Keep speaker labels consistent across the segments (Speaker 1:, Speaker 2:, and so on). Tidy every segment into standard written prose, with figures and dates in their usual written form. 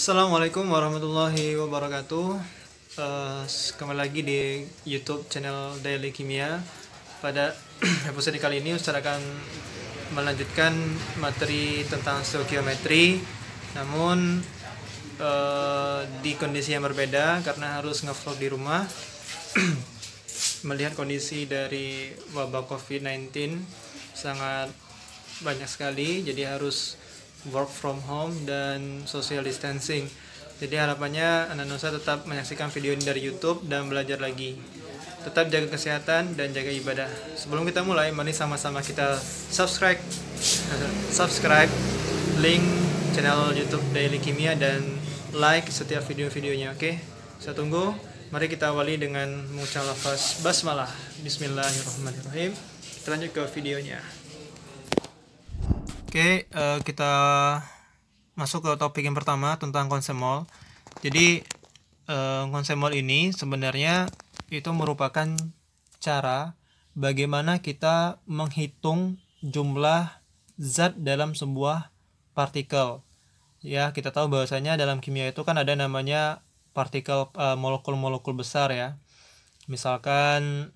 Speaker 1: Assalamualaikum warahmatullahi wabarakatuh. Kembali lagi di YouTube channel Daily Kimia. Pada episode kali ini Ustaz akan melanjutkan materi tentang stoikiometri, namun di kondisi yang berbeda karena harus ngevlog di rumah melihat kondisi dari wabah COVID-19 sangat banyak sekali, jadi harus work from home dan social distancing. Jadi harapannya anak Nusa tetap menyaksikan video ini dari YouTube dan belajar lagi. Tetap jaga kesehatan dan jaga ibadah. Sebelum kita mulai, mari sama-sama kita subscribe link channel YouTube Daily Kimia dan like setiap video-videonya. Oke, saya tunggu. Mari kita awali dengan mengucap lafaz basmalah. Bismillahirrahmanirrahim. Kita lanjut ke videonya. Oke, kita masuk ke topik yang pertama tentang konsep mol. Jadi konsep mol ini sebenarnya itu merupakan cara bagaimana kita menghitung jumlah zat dalam sebuah partikel. Ya, kita tahu bahwasanya dalam kimia itu kan ada namanya partikel molekul-molekul besar ya. Misalkan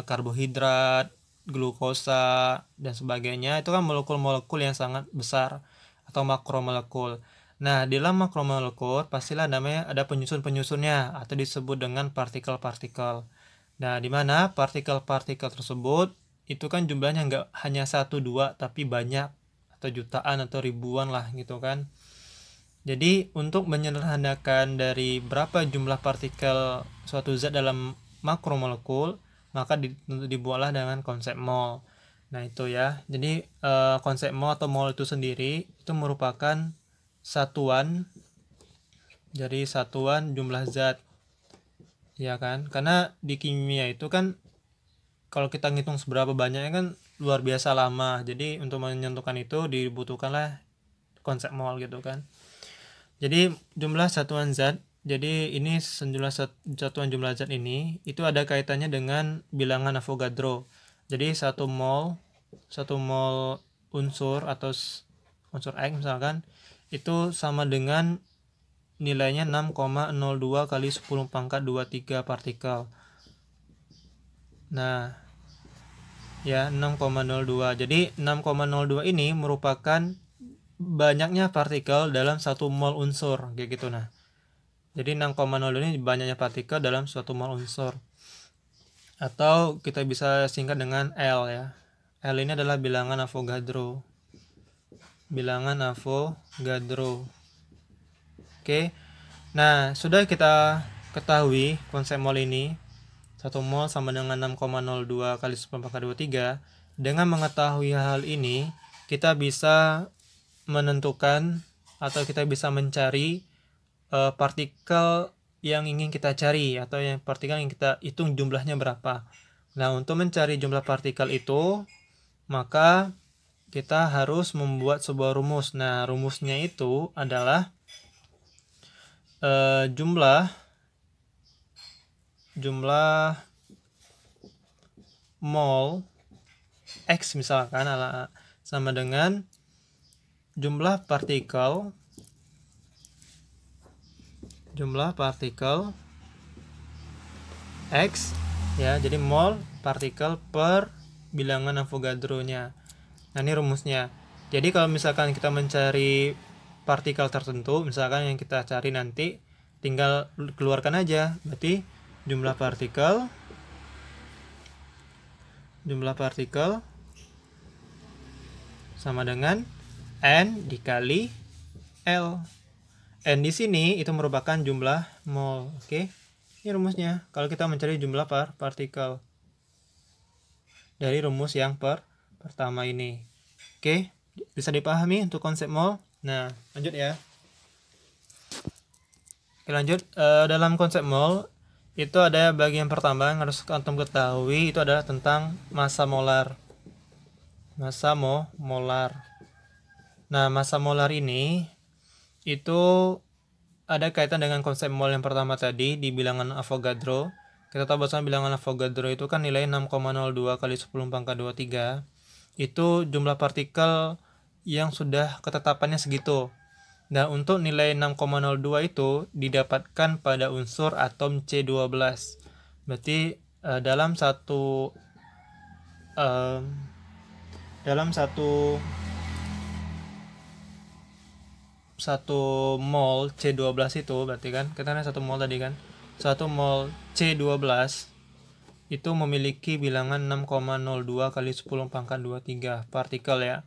Speaker 1: karbohidrat, glukosa dan sebagainya, itu kan molekul-molekul yang sangat besar atau makromolekul. Nah, di dalam makromolekul pastilah namanya ada penyusun-penyusunnya atau disebut dengan partikel-partikel. Nah, di mana partikel-partikel tersebut itu kan jumlahnya nggak hanya 1-2 tapi banyak atau jutaan atau ribuan lah gitu kan. Jadi untuk menyederhanakan dari berapa jumlah partikel suatu zat dalam makromolekul, maka dibuatlah dengan konsep mol. Nah itu ya, jadi konsep mol atau mol itu sendiri itu merupakan satuan dari satuan jumlah zat, ya kan? Karena di kimia itu kan kalau kita ngitung seberapa banyaknya kan luar biasa lama. Jadi untuk menentukan itu dibutuhkanlah konsep mol gitu kan. Jadi jumlah satuan zat, jadi ini satuan jumlah zat ini itu ada kaitannya dengan bilangan Avogadro. Jadi satu mol unsur atau unsur X misalkan itu sama dengan nilainya 6,02 kali 10 pangkat 23 partikel. Nah, ya 6,02. Jadi 6,02 ini merupakan banyaknya partikel dalam satu mol unsur kayak gitu. Nah, jadi 6,02 ini banyaknya partikel dalam suatu mol unsur, atau kita bisa singkat dengan L ya. L ini adalah bilangan Avogadro. Oke. Nah, sudah kita ketahui konsep mol ini. 1 mol sama dengan 6,02 kali 10 pangkat 23. Dengan mengetahui hal ini, kita bisa menentukan atau kita bisa mencari partikel yang ingin kita cari atau yang partikel yang kita hitung jumlahnya berapa. Nah, untuk mencari jumlah partikel itu, maka kita harus membuat sebuah rumus. Nah, rumusnya itu adalah jumlah mol X misalkan sama dengan jumlah partikel X ya, jadi mol partikel per bilangan Avogadro-nya. Nah, ini rumusnya. Jadi kalau misalkan kita mencari partikel tertentu, misalkan yang kita cari nanti tinggal keluarkan aja. Berarti jumlah partikel sama dengan N dikali L. N di sini itu merupakan jumlah mol. Oke. Ini rumusnya. Kalau kita mencari jumlah partikel dari rumus yang pertama ini. Oke, bisa dipahami untuk konsep mol. Nah, lanjut ya. Oke, lanjut. Dalam konsep mol itu ada bagian pertama yang harus antum ketahui, itu adalah tentang massa molar. Nah, massa molar ini itu ada kaitan dengan konsep mol yang pertama tadi di bilangan Avogadro. Kita tahu bahwa bilangan Avogadro itu kan nilai 6,02 kali 10 pangkat 23. Itu jumlah partikel yang sudah ketetapannya segitu. Nah, untuk nilai 6,02 itu didapatkan pada unsur atom C12. Berarti dalam satu mol C12 itu berarti kan kita ada 1 mol tadi kan. 1 mol C12 itu memiliki bilangan 6,02 kali 10 pangkat 23 partikel ya.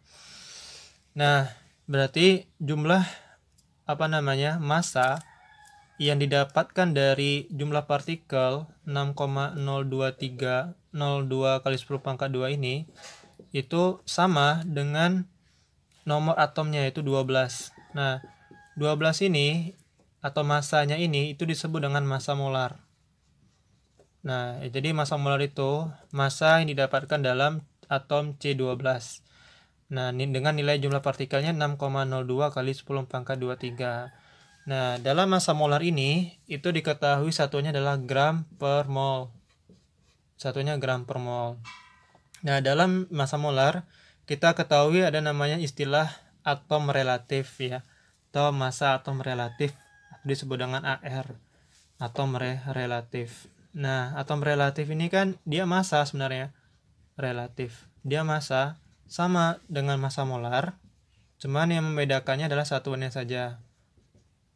Speaker 1: Nah, berarti jumlah massa yang didapatkan dari jumlah partikel 6,02302 kali 10 pangkat 2 ini itu sama dengan nomor atomnya yaitu 12. Nah, 12 ini atau massanya ini itu disebut dengan massa molar. Nah, jadi massa molar itu massa yang didapatkan dalam atom C12. Nah, dengan nilai jumlah partikelnya 6,02 kali 10 pangkat 23. Nah, dalam massa molar ini itu diketahui satunya adalah gram per mol. Satunya gram per mol. Nah, dalam massa molar kita ketahui ada namanya istilah atom relatif ya, atau massa atom relatif disebut dengan AR, atom relatif. Nah, atom relatif ini kan dia massa sebenarnya relatif. Dia massa sama dengan massa molar, cuman yang membedakannya adalah satuannya saja.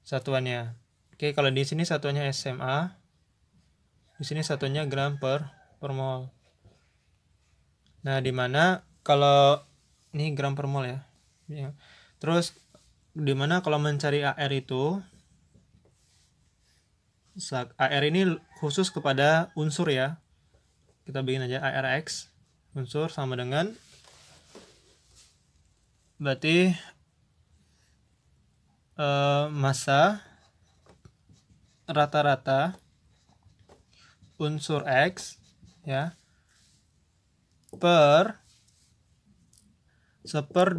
Speaker 1: Satuannya. Oke, kalau di sini satuannya SMA, di sini satuannya gram per mol. Nah, di mana kalau ini gram per mol ya. Terus di mana kalau mencari AR itu, AR ini khusus kepada unsur ya. Kita bikin aja ARX unsur sama dengan berarti massa rata-rata unsur X ya per 1/12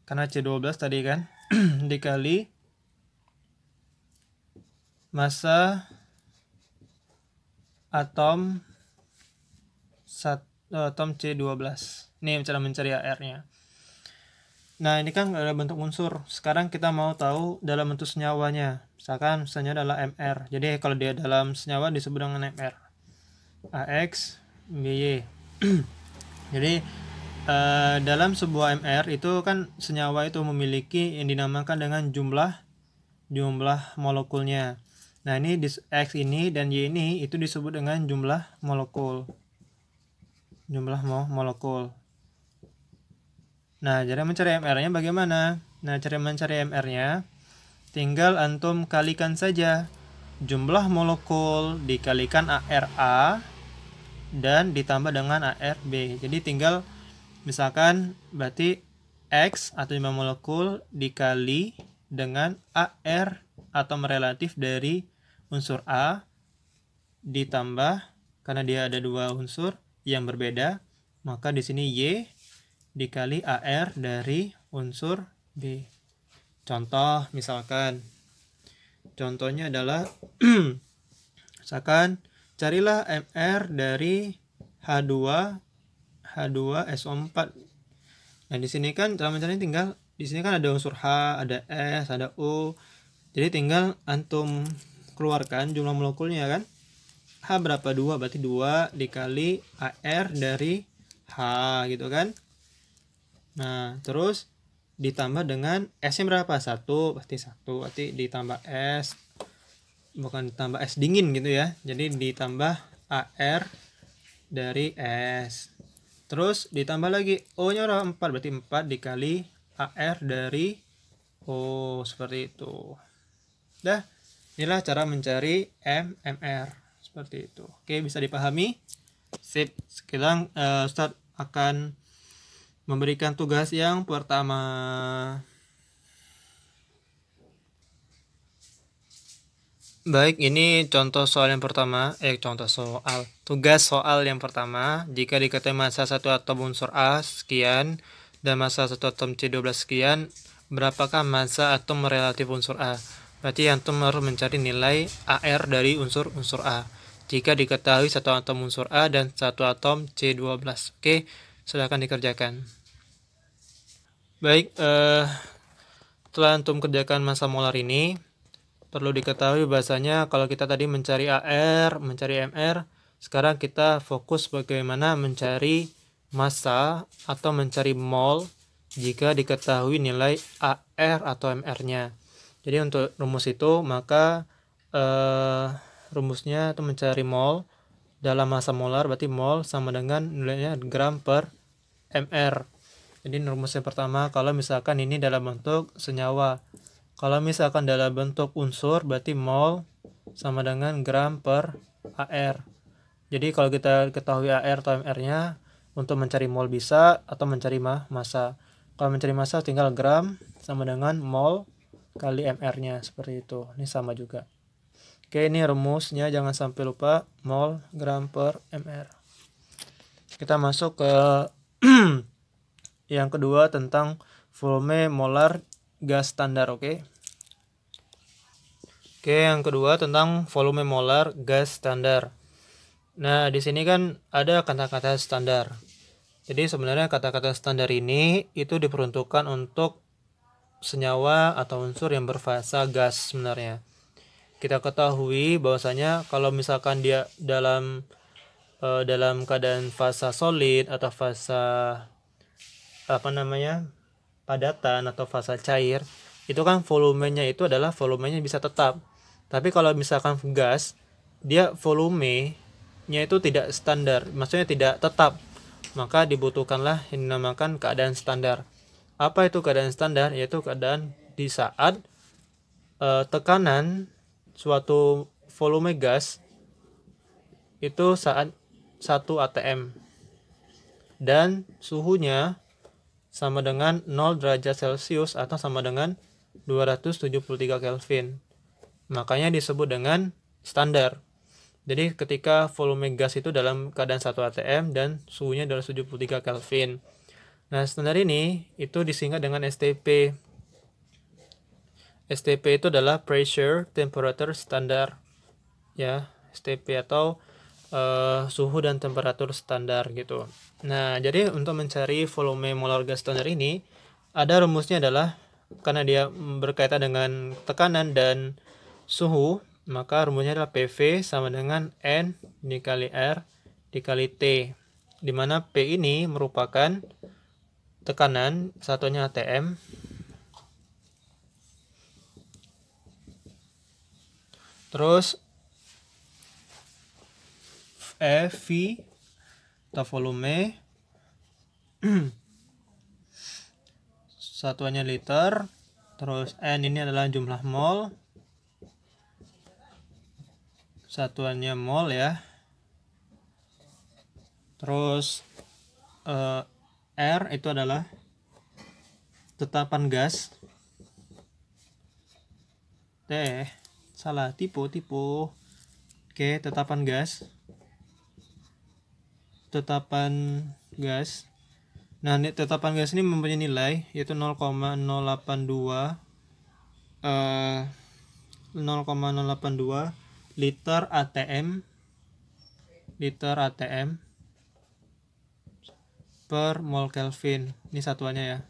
Speaker 1: karena C12 tadi kan dikali massa atom C12. Ini cara mencari AR-nya. Nah, ini kan ada bentuk unsur. Sekarang kita mau tahu dalam bentuk senyawanya. Misalkan senyawa adalah Mr. Jadi kalau dia dalam senyawa disebut dengan Mr. AX BY. Jadi dalam sebuah Mr itu kan senyawa itu memiliki yang dinamakan dengan jumlah molekulnya. Nah, ini X ini dan Y ini itu disebut dengan jumlah molekul. Jumlah molekul. Nah, cara mencari MR-nya bagaimana? Nah, cara mencari MR-nya tinggal antum kalikan saja jumlah molekul dikalikan ARA dan ditambah dengan ARB. Jadi tinggal misalkan berarti X atau jumlah molekul dikali dengan AR atom relatif dari unsur A ditambah karena dia ada dua unsur yang berbeda, maka di sini Y dikali AR dari unsur B. Contoh misalkan, contohnya adalah misalkan carilah MR dari H2SO4. Nah, di sini kan cara mencarinya tinggal di sini kan ada unsur H, ada S, ada O. Jadi tinggal antum keluarkan jumlah molekulnya kan. H berapa? 2, berarti 2 dikali AR dari H gitu kan. Nah, terus ditambah dengan S-nya berapa? 1, pasti 1. Berarti ditambah S, bukan ditambah S dingin gitu ya. Jadi ditambah AR dari S. Terus ditambah lagi O-nya berapa? 4, berarti 4 dikali AR dari O, seperti itu. Dah, inilah cara mencari MR. Seperti itu. Oke, bisa dipahami? Sip. Sekarang Ustadz akan memberikan tugas yang pertama. Baik, ini contoh soal yang pertama. Tugas soal yang pertama. Jika diketahui massa satu atom unsur A sekian dan massa satu atom C12 sekian, berapakah massa atom relatif unsur A? Berarti antum harus mencari nilai AR dari unsur A. Jika diketahui satu atom unsur A dan satu atom C12. Oke, silakan dikerjakan. Baik, setelah antum kerjakan massa molar ini, perlu diketahui bahasanya kalau kita tadi mencari AR, mencari MR, sekarang kita fokus bagaimana mencari massa atau mencari mol jika diketahui nilai AR atau MR-nya. Jadi untuk rumus itu maka rumusnya itu mencari mol dalam massa molar, berarti mol sama dengan nilainya gram per mr. Jadi rumusnya pertama, kalau misalkan ini dalam bentuk senyawa, kalau misalkan dalam bentuk unsur berarti mol sama dengan gram per AR. Jadi kalau kita ketahui AR atau MR-nya, untuk mencari mol bisa atau mencari massa. Kalau mencari massa tinggal gram sama dengan mol kali MR-nya, seperti itu. Ini sama juga. Oke, ini rumusnya, jangan sampai lupa, mol gram per MR. Kita masuk ke yang kedua tentang volume molar gas standar. Oke, yang kedua tentang volume molar gas standar. Nah, di sini kan ada kata-kata standar. Jadi sebenarnya kata-kata standar ini itu diperuntukkan untuk senyawa atau unsur yang berfasa gas sebenarnya. Kita ketahui bahwasanya kalau misalkan dia dalam keadaan fasa solid atau fasa padatan atau fasa cair, itu kan volumenya itu adalah volumenya bisa tetap. Tapi kalau misalkan gas, dia volumenya itu tidak standar, maksudnya tidak tetap, maka dibutuhkanlah yang dinamakan keadaan standar. Apa itu keadaan standar? Yaitu keadaan di saat tekanan suatu volume gas itu saat 1 atm dan suhunya sama dengan 0 derajat Celcius atau sama dengan 273 Kelvin. Makanya disebut dengan standar. Jadi ketika volume gas itu dalam keadaan 1 atm dan suhunya adalah 73 Kelvin. Nah, standar ini itu disingkat dengan STP. STP itu adalah pressure temperature standar. Ya, STP atau suhu dan temperatur standar gitu. Nah, jadi untuk mencari volume molar gas standar ini ada rumusnya, adalah karena dia berkaitan dengan tekanan dan suhu, maka rumusnya adalah PV sama dengan N dikali R dikali T, di mana P ini merupakan tekanan, satunya atm, terus V atau volume, satuannya liter, terus N ini adalah jumlah mol, satuannya mol ya, terus R itu adalah tetapan gas, tipu. Oke, tetapan gas. Nah, tetapan gas ini mempunyai nilai yaitu 0,082 liter ATM per mol Kelvin. Ini satuannya ya.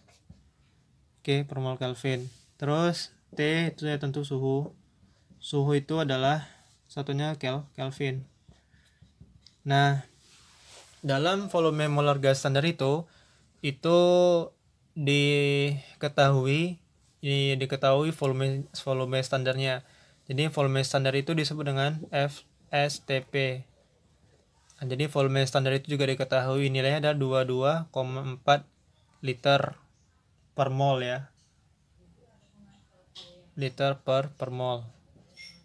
Speaker 1: Oke, per mol Kelvin. Terus T itu ya tentu suhu. Suhu itu adalah satunya Kelvin. Nah, dalam volume molar gas standar itu diketahui volume standarnya. Jadi volume standar itu disebut dengan FSTP. Nah, jadi volume standar itu juga diketahui nilainya ada 22,4 liter per mol ya. Liter per mol.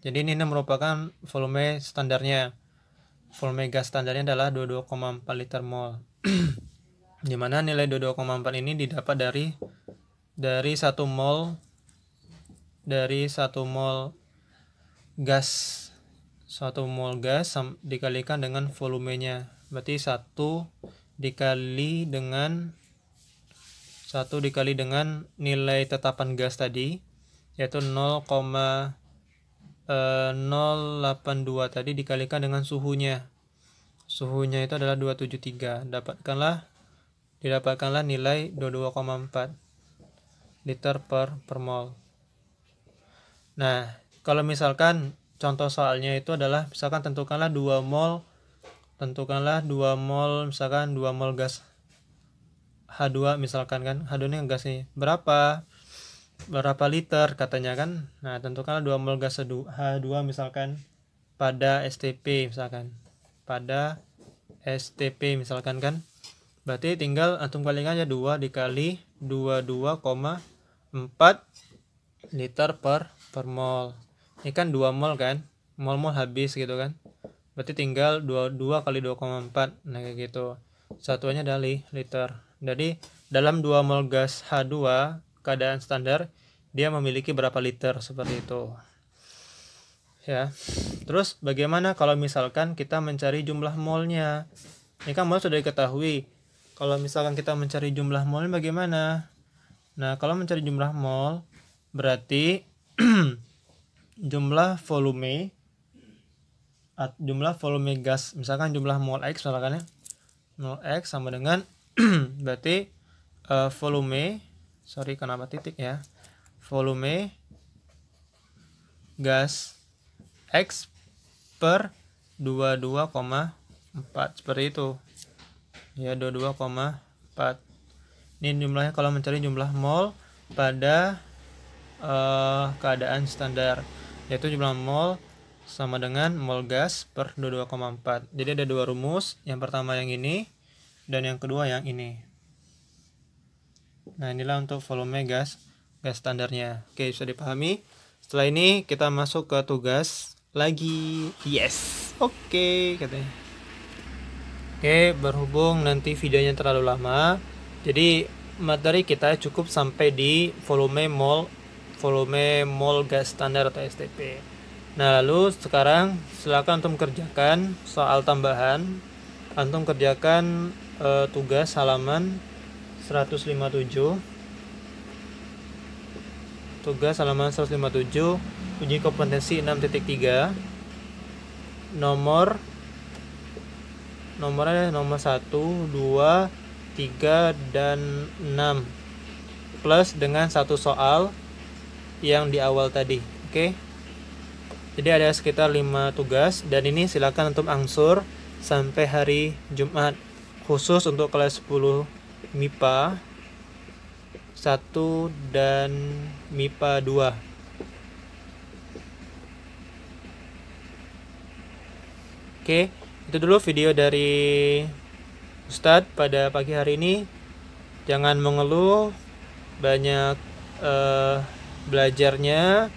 Speaker 1: Jadi ini merupakan volume standarnya. Volume gas standarnya adalah 22,4 liter mol. Di mana nilai 22,4 ini didapat dari 1 mol gas. 1 mol gas dikalikan dengan volumenya. Berarti 1 dikali dengan nilai tetapan gas tadi, yaitu 0,082 tadi dikalikan dengan suhunya. Suhunya itu adalah 273. Didapatkanlah nilai 22,4. liter per mol. Nah, kalau misalkan contoh soalnya itu adalah misalkan tentukanlah 2 mol misalkan 2 mol gas H2 misalkan kan. H2 ini gas nih. Berapa liter katanya kan. Nah, tentukanlah 2 mol gas H2 misalkan pada STP misalkan. Kan. Berarti tinggal antum kalikan aja 2 dikali 22,4 liter per mol. Ini kan 2 mol kan. Mol habis gitu kan. Berarti tinggal 22 kali 2,4. Nah kayak gitu. Satuannya adalah liter. Jadi dalam 2 mol gas H2 keadaan standar dia memiliki berapa liter seperti itu. Ya. Terus bagaimana kalau misalkan kita mencari jumlah molnya? Ini kan mol sudah diketahui. Kalau misalkan kita mencari jumlah molnya bagaimana? Nah, kalau mencari jumlah mol berarti jumlah volume gas, misalkan jumlah mol X misalkan ya. Mol X sama dengan berarti volume gas X per 22,4 seperti itu. Ya, 22,4. Ini jumlahnya kalau mencari jumlah mol pada keadaan standar, yaitu jumlah mol sama dengan mol gas per 22,4. Jadi ada 2 rumus, yang pertama yang ini dan yang kedua yang ini. Nah, inilah untuk volume gas standarnya. Oke, bisa dipahami. Setelah ini kita masuk ke tugas lagi. Yes. Oke, katanya. Oke, berhubung nanti videonya terlalu lama, jadi materi kita cukup sampai di volume mol gas standar atau STP. Nah, lalu sekarang silakan antum kerjakan soal tambahan. Antum kerjakan tugas halaman 157. Tugas halaman 157, uji kompetensi 6.3. Nomornya nomor 1, 2, 3 dan 6 plus dengan satu soal yang di awal tadi. Oke. Jadi ada sekitar 5 tugas dan ini silakan untuk angsur sampai hari Jumat khusus untuk kelas 10 MIPA 1 dan MIPA 2. Oke. Itu dulu video dari Ustadz pada pagi hari ini. Jangan mengeluh, banyak belajarnya,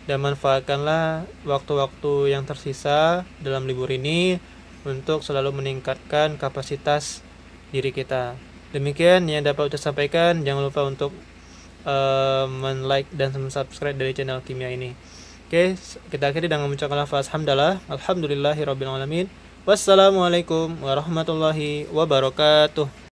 Speaker 1: dan manfaatkanlah waktu-waktu yang tersisa dalam libur ini untuk selalu meningkatkan kapasitas diri kita. Demikian yang dapat saya sampaikan. Jangan lupa untuk men-like dan subscribe dari channel Kimia ini. Oke, kita akhiri dengan mengucapkan lafaz hamdalah, alhamdulillahirabbil alamin. Wassalamualaikum warahmatullahi wabarakatuh.